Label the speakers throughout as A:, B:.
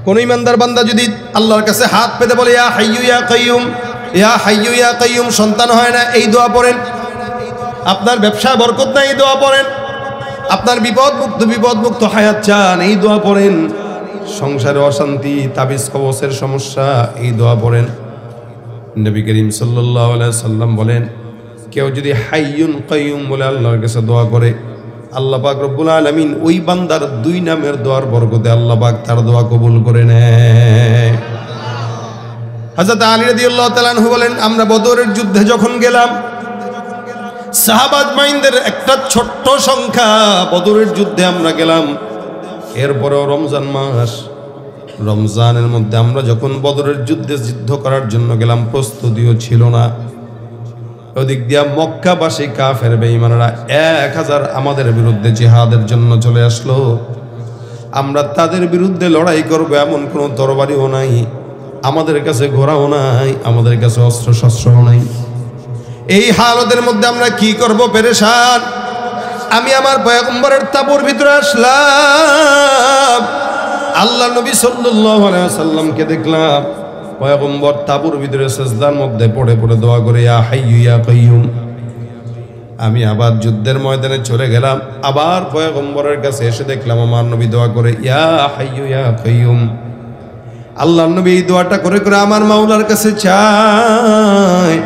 A: কোন ইমানদার বান্দা যদি আল্লাহর কাছে হাত পেতে বলে ইয়া হাইয়ু ইয়া কাইয়ুম, ইয়া হাইয়ু ইয়া কাইয়ুম, সন্তান হয় না এই দোয়া পড়েন। আপনার ব্যবসা বরকত না এই দোয়া পড়েন। আপনার বিপদমুক্ত হায়াত চান এই দোয়া পড়েন। সংসারে অশান্তি, তাবিজ কবচের সমস্যা এই দোয়া পড়েন। নবী করিম সাল্লাল্লাহু আলাইহি সাল্লাম বলেন, কেউ যদি হাইয়ুন কাইয়ুম বলে আল্লাহর কাছে দোয়া করে, আল্লাহ পাক রব্বুল আলামিন ওই বান্দার 2 নামের দোয়ার বরকতে আল্লাহ পাক তার দোয়া কবুল করে নেয়। হযরত আলী রাদিয়াল্লাহু তাআলা আনহু বলেন, আমরা বদরের যুদ্ধে যখন গেলাম, সাহাবা আজমাইনদের একটা ছোট্ট সংখ্যা, বদরের যুদ্ধে আমরা গেলাম। এরপরেও রমজান মাস, রমজানের মধ্যে আমরা যখন বদরের যুদ্ধ করার জন্য গেলাম, প্রস্তুতিও ছিল না। ওদিক দিয়া মক্কাবাসী কাফের বেঈমানরা 1000 আমাদের বিরুদ্ধে জিহাদের জন্য চলে আসলো। আমরা তাদের বিরুদ্ধে লড়াই করব এমন কোনো তরবারিও নাই, আমাদের কাছে ঘোড়াও নাই, আমাদের কাছে অস্ত্র শস্ত্রও নাই। এই হালতের মধ্যে আমরা কি করব পেরেশান। আমি আমার পয়গম্বরের তাঁবুর ভিতরে আসলাম। আল্লাহ নবী সাল্লাল্লাহু আলাইহি ওয়াসাল্লামকে দেখলাম পয়গম্বর তাঁবুর ভিতরে সিজদার মধ্যে পড়ে পড়ে দোয়া করে ইয়া হাইয়ু ইয়া কাইয়ুম। আমি আবার যুদ্ধের ময়দানে চলে গেলাম, আবার পয়গম্বরের কাছে এসে দেখলাম আমার নবী দোয়া করে ইয়া হাইয়ু ইয়া কাইয়ুম। আল্লাহ নবী এই দোয়াটা করে করে আমার মাওলার কাছে চায়।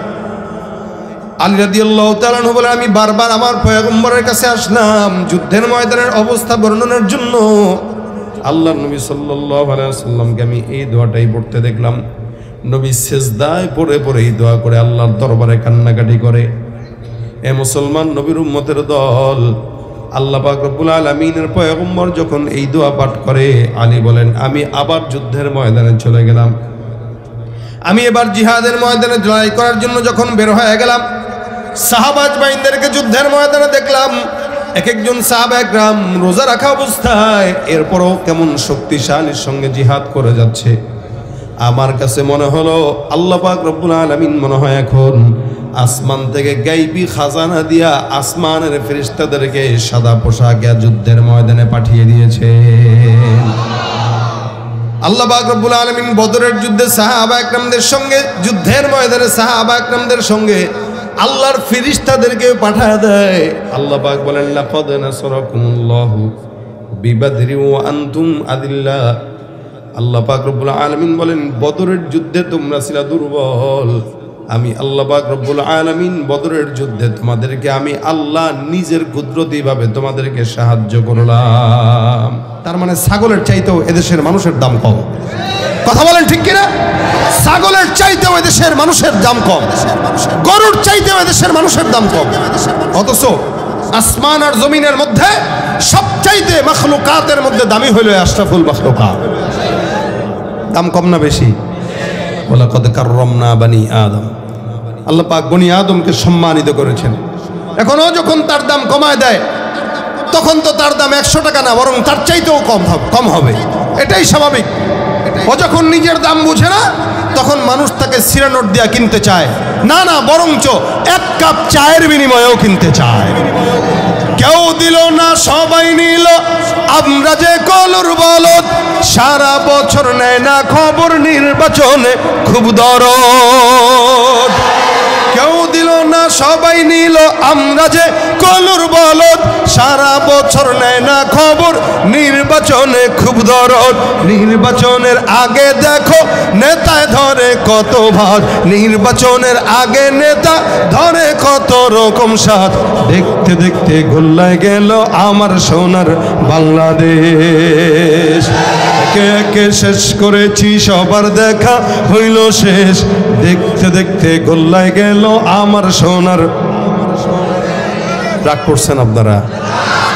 A: আলী রাদিয়াল্লাহু তাআলা আনহু বলেন, আমি বারবার আমার পয়গম্বরের কাছে আসলাম যুদ্ধের ময়দানের অবস্থা বর্ণনার জন্য। আল্লাহর নবী সাল্লাল্লাহু আলাইহি ওয়াসাল্লামকে আমি এই দোয়াটাই পড়তে দেখলাম। নবী সিজদায় পড়ে পড়ে এই দোয়া করে আল্লাহর দরবারে কান্নাকাটি করে। এ মুসলমান নবীর উম্মতের দল, আল্লাহ পাক রব্বুল আলামিনের পয়গম্বর যখন এই দোয়া পাঠ করে, আলী বলেন আমি আবার যুদ্ধের ময়দানে চলে গেলাম। আমি এবার জিহাদের ময়দানে লড়াই করার জন্য যখন বের হয়ে গেলাম, সাহাবা আজমাইনদেরকে যুদ্ধের ময়দানে দেখলাম। এক একজন সাহাবা একরাম রোজা রাখা অবস্থায় এরপরও কেমন শক্তিশালীর সঙ্গে জিহাদ করে যাচ্ছে। আমার কাছে মনে হলো আল্লাহ পাক রব্বুল আলামিন মনে হয় এখন আসমান থেকে গাইবী খাজানা দিয়া আসমানের ফেরেশতাদেরকে সাদা পোশাকে যুদ্ধের ময়দানে পাঠিয়ে দিয়েছে। আল্লাহ পাক রব্বুল আলামিন বদরের যুদ্ধে সাহাবা একরামদের সঙ্গে, যুদ্ধের ময়দানে সাহাবা একরামদের সঙ্গে আল্লাহর ফেরেশতাদেরকে পাঠায় দেয়। আল্লাহ পাক বলেন লাকাদ নাসরাকুমুল্লাহু বিবাদরি ওয়া আনতুম আদিল্লা। আল্লাহ পাক রব্বুল আলামিন বলেন বদরের যুদ্ধে তোমরা ছিলা দুর্বল, আমি আল্লাহ পাক রব্বুল আলামিন বদরের যুদ্ধে তোমাদেরকে আমি আল্লাহ নিজের কুদরতি ভাবে তোমাদেরকে সাহায্য করলাম। তার মানে ছাগলের চাইতেও এদেশের মানুষের দাম কম। কথা বলেন ঠিক কিনা? ছাগলের চাইতেও এদেশের মানুষের দাম কম, গরুর চাইতেও এদেশের মানুষের দাম কম। অথচ আসমান আর জমিনের মধ্যে সবচাইতে মাখলুকাতের মধ্যে দামি হইল আশরাফুল মাখলুকাত। দাম কম না বেশি? ওয়ালাকাদ কাররামনা বানি আদম। আল্লাহ পাক বনি আদমকে সম্মানিত করেছেন। এখনো যখন তার দাম কমায় দেয়, তখন তো তার দাম 100 টাকা না, বরং তার চাইতেও কম হবে। এটাই স্বাভাবিক। ও যখন নিজের দাম বুঝে না, তখন মানুষ তাকে সিরা নোট দিয়া কিনতে চায় না, না বরঞ্চ 1 কাপ চায়ের বিনিময়েও কিনতে চায়। কেউ দিল না সবাই নিল, আমরা যে কলুর বলদ, সারা বছর নেয় না খবর, নির্বাচনে খুব দরদ। কেউ দিল না সবাই নিল, আমরা যে কলুর বলদ, সারা বছর নেয় না খবর, নির্বাচনে খুব দরদ। নির্বাচনের আগে দেখো নেতায় ধরে কত ভাগ, নির্বাচনের আগে নেতা ধরে কত রকম স্বাদ। দেখতে দেখতে গোল্লায় গেল আমার সোনার বাংলাদেশ। একে একে শেষ করেছি সবার দেখা হইল শেষ, দেখতে দেখতে গোল্লায় গেল আমার সোনার। রাগ করছেন আপনারা?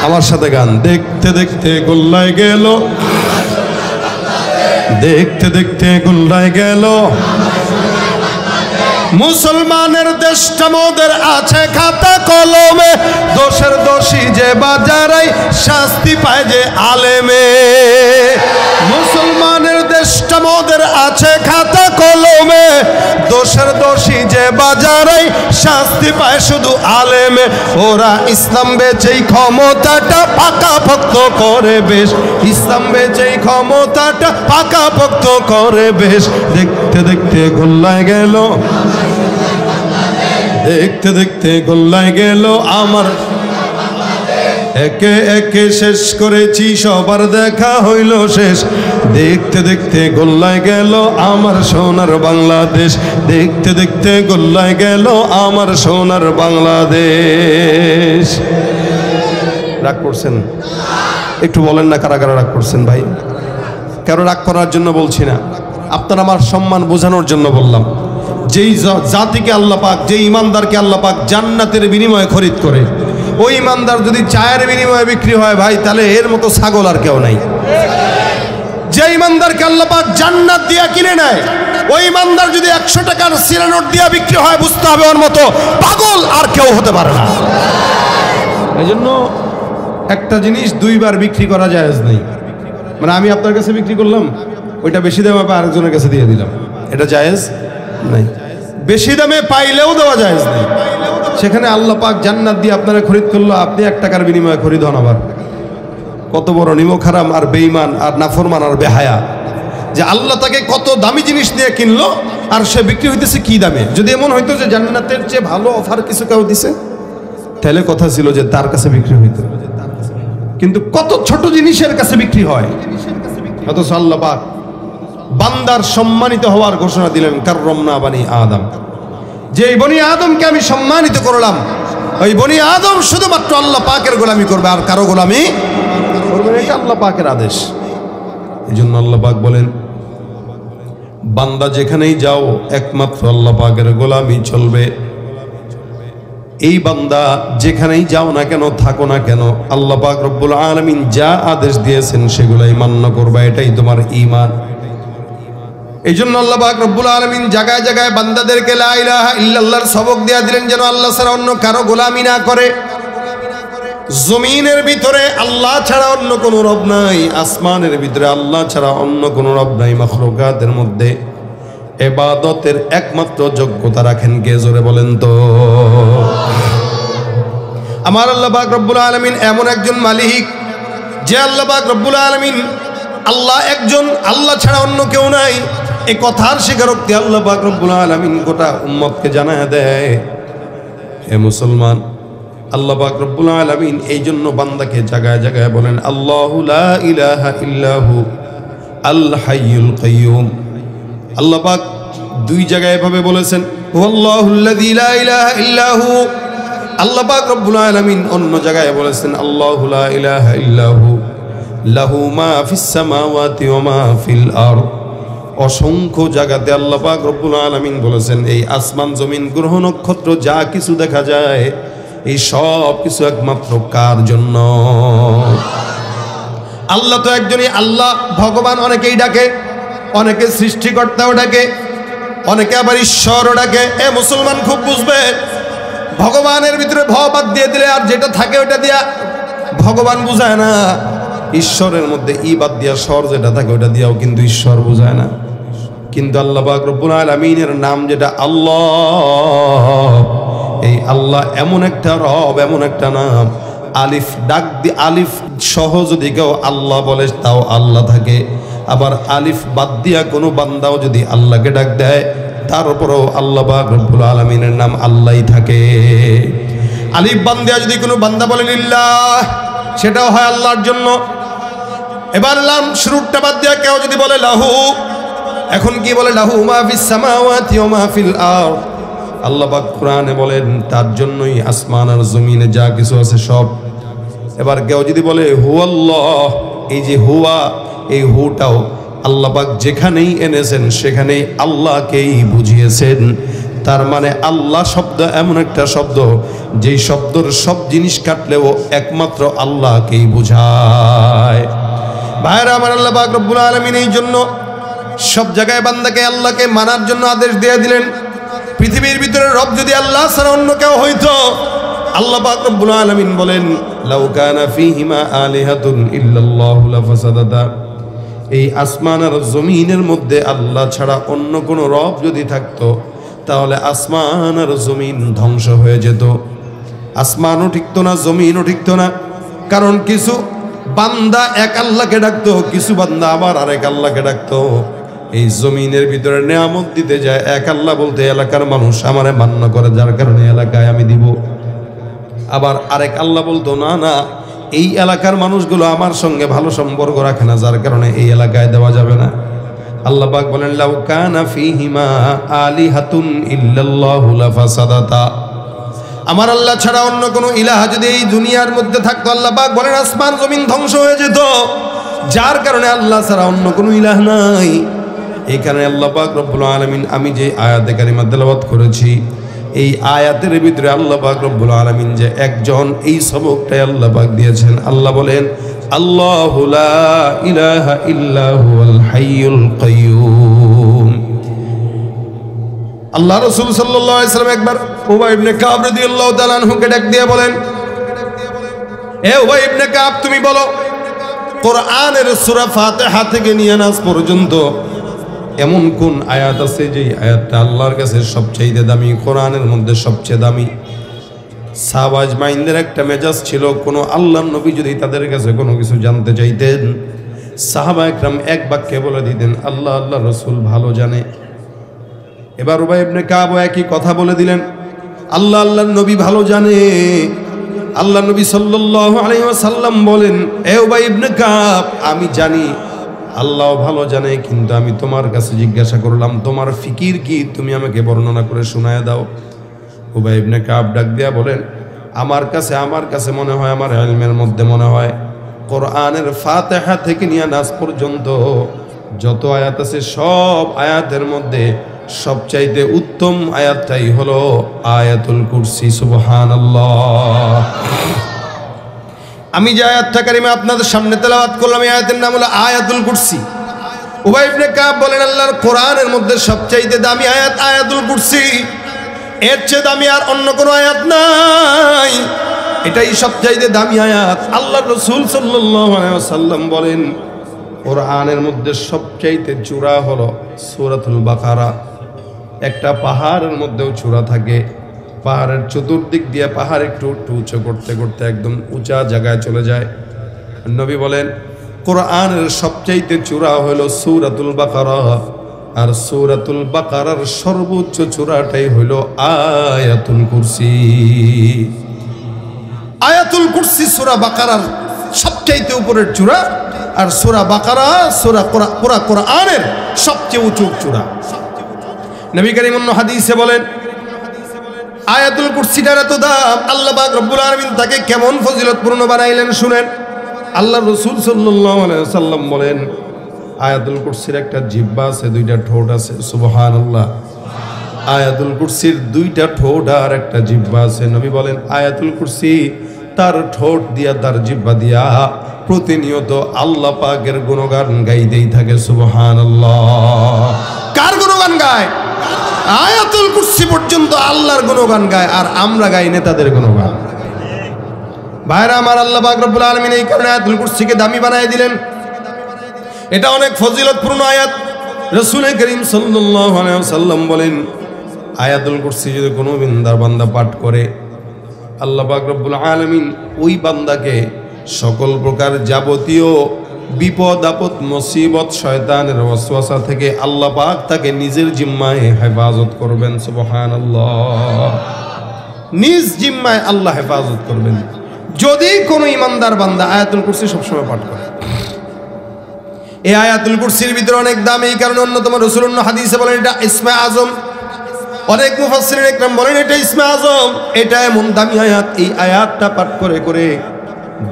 A: আমার সাথে গান। দেখতে দেখতে গোল্লায় গেল, দেখতে দেখতে গোল্লায় গেল, মুসলমানের দেশটা মোদের আছে খাতা কলমে, দোষের দোষী যে বাজারাই শাস্তি পায় যে আলেমে। মুসলমানের দেশটা মোদের আছে খাতা কলমে, দোষের দোষী যে বাজারে শাস্তি পায় শুধু আলেমে, ওরা ইসলাম বেচেই ক্ষমতাটা পাকাপোক্ত করে বেশ, ইসলাম বেচেই ক্ষমতাটা পাকাপোক্ত করে বেশ। দেখতে দেখতে গোল্লায় গেল, দেখতে দেখতে গোল্লায় গেল আমার, একে একে শেষ করেছি সবার দেখা হইল শেষ। দেখতে দেখতে গোল্লায় গেল আমার সোনার বাংলাদেশ, দেখতে দেখতে গোল্লায় গেল আমার সোনার বাংলাদেশ। রাগ করছেন? একটু বলেন না কারা কারা রাগ করছেন ভাই? কারো রাগ করার জন্য বলছি না, আপনার আমার সম্মান বোঝানোর জন্য বললাম। যেই জাতিকে আল্লাহ পাক, যে ইমানদারকে আল্লাহ পাক জান্নাতের বিনিময়ে খরিদ করে, ওই ইমানদার যদি চায়ের বিনিময়ে বিক্রি হয় ভাই, তাহলে এর মতো ছাগল আর কেউ নাই। যে ইমানদারকে আল্লাহ পাক জান্নাত দিয়া কিনে নেয়, ওই ইমানদার যদি 100 টাকার সিরা নোট দিয়া বিক্রি হয়, বুঝতে হবে ওর মতো পাগল আর কেউ হতে পারে না। এই জন্য একটা জিনিস দুইবার বিক্রি করা জায়েজ নেই। মানে আমি আপনার কাছে বিক্রি করলাম, ওইটা বেশি দামে পাই আরেকজনের কাছে দিয়ে দিলাম, এটা জায়েজ নাই। বেশি দামে পাইলেও দেওয়া জায়েজ নেই। সেখানে আল্লাহ পাক জান্নাত দিয়ে আপনারা খরিদ করলো, আপনি 1 টাকার বিনিময়ে খরিদ হন। আবার কত বড় নিমক হারাম আর বেঈমান আর নাফরমান আর বেহায়া, যে আল্লাহ তাকে কত দামি জিনিস দিয়ে কিনলো আর সে বিক্রি হইতেছে কি দামে। যদি এমন হইতো যে জান্নাতের চেয়ে ভালো অফার কিছু কেউ দিছে, তাহলে কথা ছিল যে তার কাছে বিক্রি হইতো। কিন্তু কত ছোট জিনিসের কাছে বিক্রি হয়। অথচ আল্লাহ পাক বান্দার সম্মানিত হওয়ার ঘোষণা দিলেন, কাররামনা বানি আদম, যে বনি আদমকে আমি সম্মানিত করলাম, ওই বনি আদম শুধুমাত্র আল্লাহ পাকের গোলামি করবে, আর কারো গোলামি করবে না। এটা আল্লাহ পাকের আদেশ। এই জন্য আল্লাহ পাক বলেন, বান্দা যেখানেই যাও একমাত্র আল্লাহ পাকের গোলামি চলবে। এই বান্দা যেখানেই যাও না কেন, থাকো না কেন, আল্লাহ পাক রব্বুল আলামিন যা আদেশ দিয়েছেন সেগুলাই মান্য করবা, এটাই তোমার ঈমান। এই জন্য আল্লাহ পাক রব্বুল আলামিন জায়গায় জায়গায় বান্দাদেরকে লা ইলাহা ইল্লাল্লাহর সবক দেয়া দিলেন, যেন আল্লাহ ছাড়া অন্য কারো গোলামি না করে। জমিনের ভিতরে আল্লাহ ছাড়া অন্য কোনো রব নাই, আসমানের ভিতরে আল্লাহ ছাড়া অন্য কোনো রব নাই। মাখলুকাতের মধ্যে ইবাদতের একমাত্র যোগ্যতা রাখেন কে? জোরে বলেন তো। আমার আল্লাহ পাক রব্বুল আলামিন এমন একজন মালিক, যে আল্লাহ পাক রব্বুল আলামিন আল্লাহ একজন, আল্লাহ ছাড়া অন্য কেউ নাই। এই কথার স্বীকারোক্তি আল্লাহ পাক রব্বুল আলামিন গোটা উম্মতকে জানায় দেয়। হে মুসলমান, আল্লাহ পাক রব্বুল আলামিন এই জন্য বান্দাকে জায়গায় জায়গায় বলেন, আল্লাহু লা ইলাহা ইল্লাহু আল হাইয়ুল কাইয়ুম। আল্লাহ পাক 2 জায়গায় এভাবে বলেছেন, হুয়াল্লাহুল্লাযী লা ইলাহা ইল্লাহু। আল্লাহ পাক রব্বুল আলামিন অন্য জায়গায় বলেছেন, আল্লাহু লা ইলাহা ইল্লাহু লাহু মা ফিস সামাওয়াতি ওয়া মা ফিল আরদ। অসংখ্য জায়গাতে আল্লাহ পাক রব্বুল আলামিন বলেছেন, এই আসমান জমিন গ্রহ নক্ষত্র যা কিছু দেখা যায়, এই সব কিছু একমাত্র কার জন্য? আল্লাহ তো একজনই আল্লাহ। ভগবান অনেকেই ডাকে, অনেকে সৃষ্টিকর্তাও ডাকে, অনেকে আবার ঈশ্বরও ডাকে। এ মুসলমান খুব বুঝবে, ভগবানের ভিতরে ভ বাদ দিয়ে দিলে আর যেটা থাকে ওটা দিয়া ভগবান বুঝায় না। ঈশ্বরের মধ্যে ই বাদ দিয়া স্বর যেটা থাকে ওটা দিয়াও কিন্তু ঈশ্বর বুঝায় না। কিন্তু আল্লাহ পাক রব্বুল আলামিনের নাম যেটা আল্লাহ, এই আল্লাহ এমন একটা রব, এমন একটা নাম, আলিফ ডাক দি, আলিফ সহ যদি কেউ আল্লাহ বলে তাও আল্লাহ থাকে। আবার আলিফ বাদ দিয়া কোনো বান্দাও যদি আল্লাহকে ডাক দেয়, তারপরেও আল্লাহ পাক রব্বুল আলামিনের নাম আল্লাহই থাকে। আলিফ বাদ দিয়া যদি কোনো বান্দা বলে লিল্লাহ, সেটাও হয় আল্লাহর জন্য। এবার লাম শুরুটা বাদ দিয়া কেউ যদি বলে লাহু, এখন কি বলে? লাহু মা ফিস সামাওয়াতি ওয়া মা ফিল আরদ। আল্লাহ পাক কোরআনে বলেন, তার জন্যই আসমান আর জমিনে যা কিছু আছে সব। এবার কেউ যদি বলে হুয়াল্লাহ, এই যে হুয়া, এই হুটাও আল্লাহ পাক যেখানেই এনেছেন সেখানেই আল্লাহকেই বুঝিয়েছেন। তার মানে আল্লাহ শব্দ এমন একটা শব্দ, যেই শব্দর সব জিনিস কাটলেও একমাত্র আল্লাহকেই বোঝায়। ভাইরা আমার, আল্লাহ পাক রব্বুল আলামিন এই জন্য সব জায়গায় বান্দাকে আল্লাহকে মানার জন্য আদেশ দিয়ে দিলেন। পৃথিবীর ভিতরে রব যদি আল্লাহ ছাড়া অন্য কেউ হইতো, আল্লাহ পাক রব্বুল আলামিন বলেন, লাউ কানা ফীহিমা আলিহাতুন ইল্লাল্লাহু লাফাসাদাতা। এই আসমান আর জমিনের মধ্যে আল্লাহ ছাড়া অন্য কোনো রব যদি থাকতো, তাহলে আসমান আর জমিন ধ্বংস হয়ে যেত। আসমানও ঠিকতো না, জমিনও ঠিকতো না। কারণ কিছু বান্দা এক আল্লাহকে ডাকতো, কিছু বান্দা আবার আরেক আল্লাহকে ডাকতো। এই জমিনের ভিতরে নিয়ামত দিতে যায় এক আল্লাহ বলতে এলাকার মানুষ আমারে মান্য করে, যার কারণে এলাকায় আমি দিব। আবার আরেক আল্লাহ বলতো না না, এই এলাকার মানুষগুলো আমার সঙ্গে ভালো সম্পর্ক রাখে না, যার কারণে এই এলাকায় দেওয়া যাবে না। আল্লাহ পাক বলেন লাউ কানা ফীহিমা আলিহাতুন ইল্লাল্লাহু লাফাসাদাতা। আমার আল্লাহ ছাড়া অন্য কোনো ইলাহ যদি এই দুনিয়ার মধ্যে থাকতো, আল্লাহ পাক বলেন আসমান জমিন ধ্বংস হয়ে যেত। যার কারণে আল্লাহ ছাড়া অন্য কোনো ইলাহ নাই। এই কারণে আল্লাহ পাক রব্বুল আলামিন আমি যে আয়াতে কারিমা তেলাওয়াত করেছি, এই আয়াতের ভিতরে আল্লাহ পাক রব্বুল আলামিন যে একজন, এই সবকটাই আল্লাহ পাক দিয়েছেন। আল্লাহ বলেন আল্লাহু লা ইলাহা ইল্লা হুয়াল হাইয়ুল কাইয়্যুম। আল্লাহ রাসূল সাল্লাল্লাহু আলাইহি ওয়াসাল্লাম একবার উবাই ইবনে কাব রাদিয়াল্লাহু তাআলা আনহুকে ডাক দিয়ে বলেন, এ উবাই ইবনে কাব, তুমি বলো কোরআনের সূরা ফাতিহা থেকে নিয়ে নাস পর্যন্ত এমন কোন আয়াত আছে যে আয়াতটা আল্লাহর কাছে সবচেয়ে দামি, কোরআনের মধ্যে সবচেয়ে দামি? সাহাবা আজমাইনদের একটা মেজাজ ছিল, কোনো আল্লাহর নবী যদি তাদের কাছে কোনো কিছু জানতে চাইতেন, সাহাবা একরাম এক বাক্যে বলে দিতেন আল্লাহ আল্লাহ রাসূল ভালো জানে। এবার উবাই ইবনে কাব একই কথা বলে দিলেন, আল্লাহ আল্লাহর নবী ভালো জানে। আল্লাহ নবী সাল্লাল্লাহু আলাইহি ওয়াসাল্লাম বলেন, এ উবাই ইবনে কাব, আমি জানি আল্লাহ ভালো জানে, কিন্তু আমি তোমার কাছে জিজ্ঞাসা করলাম তোমার ফিকির কি, তুমি আমাকে বর্ণনা করে শোনায় দাও। উবাই ইবনে কাব ডাক দিয়া বলেন, আমার কাছে মনে হয়, আমার ইলমের মধ্যে মনে হয় কোরআনের ফাতিহা থেকে নিয়ে নাস পর্যন্ত যত আয়াত আছে সব আয়াতের মধ্যে সবচাইতে উত্তম আয়াতটাই হলো আয়াতুল কুরসি। সুবহানাল্লাহ। আমি যে আয়াতটা কারিমা আপনাদের সামনে তেলাওয়াত করলাম, এই আয়াতের নাম হলো আয়াতুল কুরসি। উবাই ইবনে কাব বলেন আল্লাহর কোরআনের মধ্যে সবচাইতে দামি আয়াত আয়াতুল কুরসি, এর চেয়ে দামি আর অন্য কোনো আয়াত নাই, এটাই সবচাইতে দামি আয়াত। আল্লাহ রাসূল সাল্লাল্লাহু আলাইহি ওয়াসাল্লাম বলেন কোরআনের মধ্যে সবচাইতে চূড়া হলো সূরাতুল বাকারা। একটা পাহাড়ের মধ্যেও চূড়া থাকে, পাহাড়ের চতুর্দিক দিয়ে পাহাড় একটু উঁচু করতে করতে একদম উঁচা জায়গায় চলে যায়। নবী বলেন কোরআনের সবচাইতে চূড়া হলো সূরাতুল বাকারা, আর সূরাতুল বাকারার সর্বোচ্চ চূড়াটাই হলো আয়াতুল কুরসি। আয়াতুল কুরসি সূরা বাকারার সবচাইতে উপরের চূড়া, আর সূরা বাকারা পুরা কোরআনের সবচেয়ে উঁচু চূড়া। নবী কারীম অন্য হাদিসে বলেন আয়াতুল কুরসিটার এত দাম, আল্লাহ পাক রব্বুল আলামিন তাকে কেমন ফজিলতপূর্ণ বানাইলেন শুনেন। আল্লাহ রাসূল সাল্লাল্লাহু আলাইহি ওয়াসাল্লাম বলেন আয়াতুল কুরসির একটা জিহ্বা আছে, দুইটা ঠোঁট আছে। সুবহানাল্লাহ। আয়াতুল কুরসির দুইটা ঠোঁট আর একটা জিহ্বা আছে। নবী বলেন আয়াতুল কুরসি তার ঠোঁট দিয়া, তার জিহ্বা দিয়া প্রতিনিয়ত আল্লাহ পাকের গুণগান গাইতেই থাকে। সুবহানাল্লাহ। কার গুণগান গায়? আয়াতুল কুরসি পর্যন্ত আল্লাহর গুণগান গায়, আর আমরা গাই নেতাদের গুণগান। ভাইরা আমার, আল্লাহ পাক রব্বুল আলামিন এই কারণে আয়াতুল কুরসিকে দামি বানায় দিলেন। এটা অনেক ফজিলতপূর্ণ আয়াত। রাসূল করিম সাল্লাল্লাহু আলাইহি ওয়াসাল্লাম বলেন আয়াতুল কুরসি যদি কোনো বান্দা পাঠ করে, আল্লাহ পাক রব্বুল আলামিন ওই বান্দাকে সকল প্রকার যাবতীয় বিপদ আপদ মুসিবত শয়তানের ওয়াসওয়াসা থেকে আল্লাহ পাক তাকে নিজের জিম্মায় হেফাজত করবেন। সুবহানাল্লাহ। নিজ জিম্মায় আল্লাহ হেফাজত করবেন যদি কোনো ইমানদার বান্দা আয়াতুল কুরসি সবসময় পাঠ করে। এই আয়াতুল কুরসির ভিতরে অনেক দাম, এই কারণে অন্যতম রাসূলুল্লাহ হাদিসে বলেন এটা ইসমে আজম। অনেক মুফাসসিরিন ইকরাম বলেন এটা ইসমে আজম, এটা এমন দামি আয়াত, এই আয়াতটা পাঠ করে করে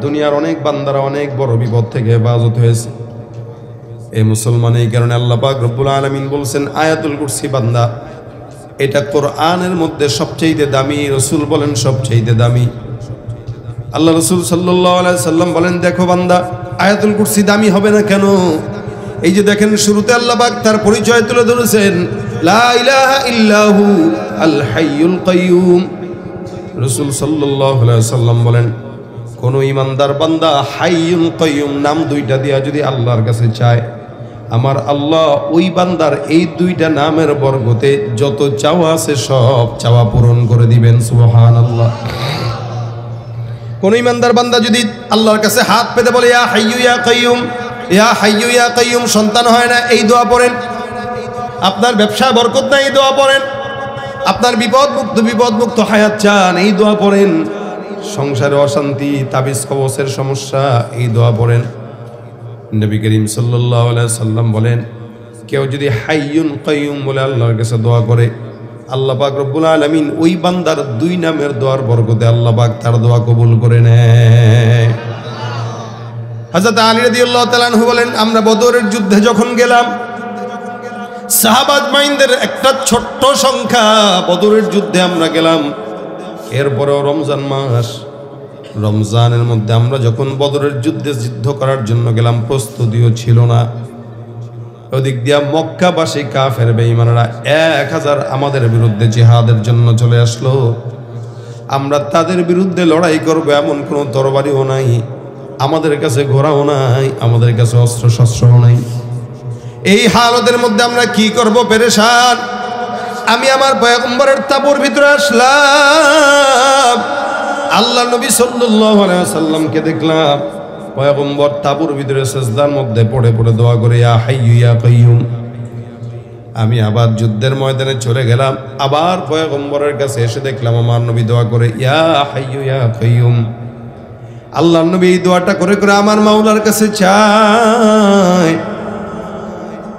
A: দুনিয়ার অনেক বান্দারা অনেক বড় বিপদ থেকে হেফাজত হয়েছে। এই মুসলমান, এই কারণে আল্লাহ পাক রব্বুল আলামিন বলছেন আয়াতুল কুরসি বান্দা এটা কোরআনের মধ্যে সবচেয়ে দামি। রাসূল বলেন সবচেয়ে দামি। আল্লাহ রাসূল সাল্লাল্লাহু আলাইহি সাল্লাম বলেন দেখো বান্দা, আয়াতুল কুরসি দামি হবে না কেন? এই যে দেখেন শুরুতে আল্লাহ পাক তার পরিচয় তুলে ধরেছেন লা ইলাহা ইল্লাহু আল হাইয়ুল কাইয়্যুম। রাসূল সাল্লাল্লাহু আলাইহি সাল্লাম বলেন কোন ইমানদার বান্দা হাইয়ুল কাইয়্যুম নাম দুইটা দিয়া যদি আল্লাহর কাছে চায়, আমার আল্লাহ ওই বান্দার এই দুইটা নামের বরকতে যত চাওয়া আছে সব চাওয়া পূরণ করে দিবেন। সুবহানাল্লাহ। কোন ইমানদার বান্দা যদি আল্লাহর কাছে হাত পেতে বলে ইয়া হাইয়্যু ইয়া কাইয়্যুম, ইয়া হাইয়্যু ইয়া কাইয়্যুম, সন্তান হয় না এই দোয়া পড়েন। আপনার ব্যবসায় বরকত নাই এই দোয়া পড়েন। আপনার বিপদমুক্ত হায়াত চান এই দোয়া পড়েন। সংসারে অশান্তি, তাবিজ কবচের সমস্যা এই দোয়া পড়েন। নবী করিম সাল্লাল্লাহু আলাইহি সাল্লাম বলেন, কেউ যদি হাইয়ুন কাইয়ুম বলে আল্লাহর কাছে দোয়া করে, আল্লাহ পাক রব্বুল আলামিন ওই বান্দার দুই নামের দোয়ার বরকতে আল্লাহ পাক তার দোয়া কবুল করে নেয়। হযরত আলী রাদিয়াল্লাহু তাআলা আনহু বলেন, আমরা বদরের যুদ্ধে যখন গেলাম, সাহাবা আজমাইনদের একটা ছোট্ট সংখ্যা বদরের যুদ্ধে আমরা গেলাম। এরপরেও রমজান মাস, রমজানের মধ্যে আমরা যখন বদরের যুদ্ধ করার জন্য গেলাম, প্রস্তুতিও ছিল না। ওদিক দিয়া মক্কাবাসী কাফের বেঈমানরা 1000 আমাদের বিরুদ্ধে জিহাদের জন্য চলে আসলো। আমরা তাদের বিরুদ্ধে লড়াই করব এমন কোনো তরবারিও নাই, আমাদের কাছে ঘোড়াও নাই, আমাদের কাছে অস্ত্র শস্ত্রও নাই। এই হালতের মধ্যে আমরা কি করব পেরেশান। আমি আমার পয়গম্বরের তাঁবুর ভিতরে আসলাম। আল্লাহ নবী সাল্লাল্লাহু আলাইহি ওয়াসাল্লামকে দেখলাম পয়গম্বর তাঁবুর ভিতরে সিজদার মধ্যে পড়ে পড়ে দোয়া করে ইয়া হাইয়্যু ইয়া কাইয়্যুম। আমি আবার যুদ্ধের ময়দানে চলে গেলাম, আবার পয়গম্বরের কাছে এসে দেখলাম আমার নবী দোয়া করে ইয়া হাইয়্যু ইয়া কাইয়্যুম। আল্লাহ নবী এই দোয়াটা করে করে আমার মাওলার কাছে চায়।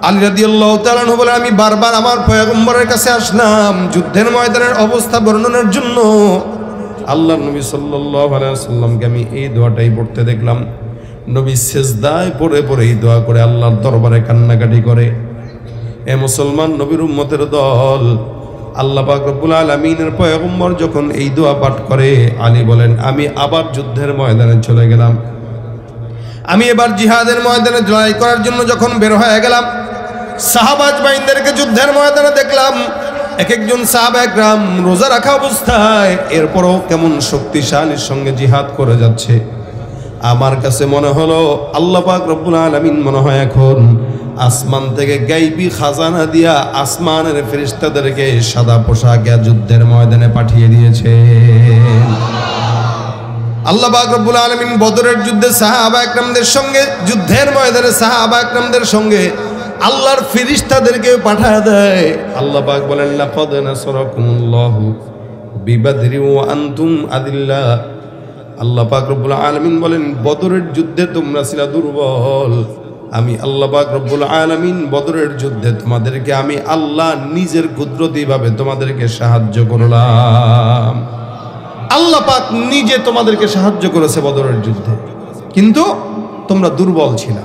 A: আলী রাদিয়াল্লাহু তাআলা আনহু বলেন, আমি বারবার আমার পয়গম্বরের কাছে আসলাম যুদ্ধের ময়দানের অবস্থা বর্ণনার জন্য। আল্লাহ নবী সাল্লাল্লাহু আলাইহি ওয়াসাল্লামকে আমি এই দোয়াটাই পড়তে দেখলাম। নবী সিজদায় পড়ে পড়ে এই দোয়া করে আল্লাহর দরবারে কান্নাকাটি করে। এ মুসলমান নবীর উম্মতের দল, আল্লাহ পাক রব্বুল আলামিনের পয়গম্বর যখন এই দোয়া পাঠ করে, আলী বলেন আমি আবার যুদ্ধের ময়দানে চলে গেলাম। আমি এবার জিহাদের ময়দানে লড়াই করার জন্য যখন বের হয়ে গেলাম, সাহাবা আজমাইনদেরকে যুদ্ধের ময়দানে দেখলাম। এক একজন সাহাবা একরাম রোজা রাখা অবস্থায় এরপরও কেমন শক্তিশালীর সঙ্গে জিহাদ করে যাচ্ছে। আমার কাছে মনে হলো আল্লাহ পাক রব্বুল আলামিন মনে হয় এখন আসমান থেকে গায়বী খাজানা দিয়া আসমানের ফেরেশতাদেরকে সাদা পোশাকে যুদ্ধের ময়দানে পাঠিয়ে দিয়েছে। আল্লাহ পাক রব্বুল আলামিন বদরের যুদ্ধে সাহাবা একরামদের সঙ্গে, যুদ্ধের ময়দানে সাহাবা একরামদের সঙ্গে আল্লাহর ফেরেশতাদেরকে পাঠায় দেয়। আল্লাহ পাক বলেন লাকাদ নাসরাকুমুল্লাহু বিবাদরি ওয়া আনতুম আদিল্লা। আল্লাহ পাক রব্বুল আলামিন বলেন বদরের যুদ্ধে তোমরা ছিলা দুর্বল, আমি আল্লাহ পাক রব্বুল আলামিন বদরের যুদ্ধে তোমাদেরকে আমি আল্লাহ নিজের কুদরতি ভাবে তোমাদেরকে সাহায্য করলাম। আল্লাহ পাক নিজে তোমাদেরকে সাহায্য করেছে বদরের যুদ্ধে, কিন্তু তোমরা দুর্বল ছিলা।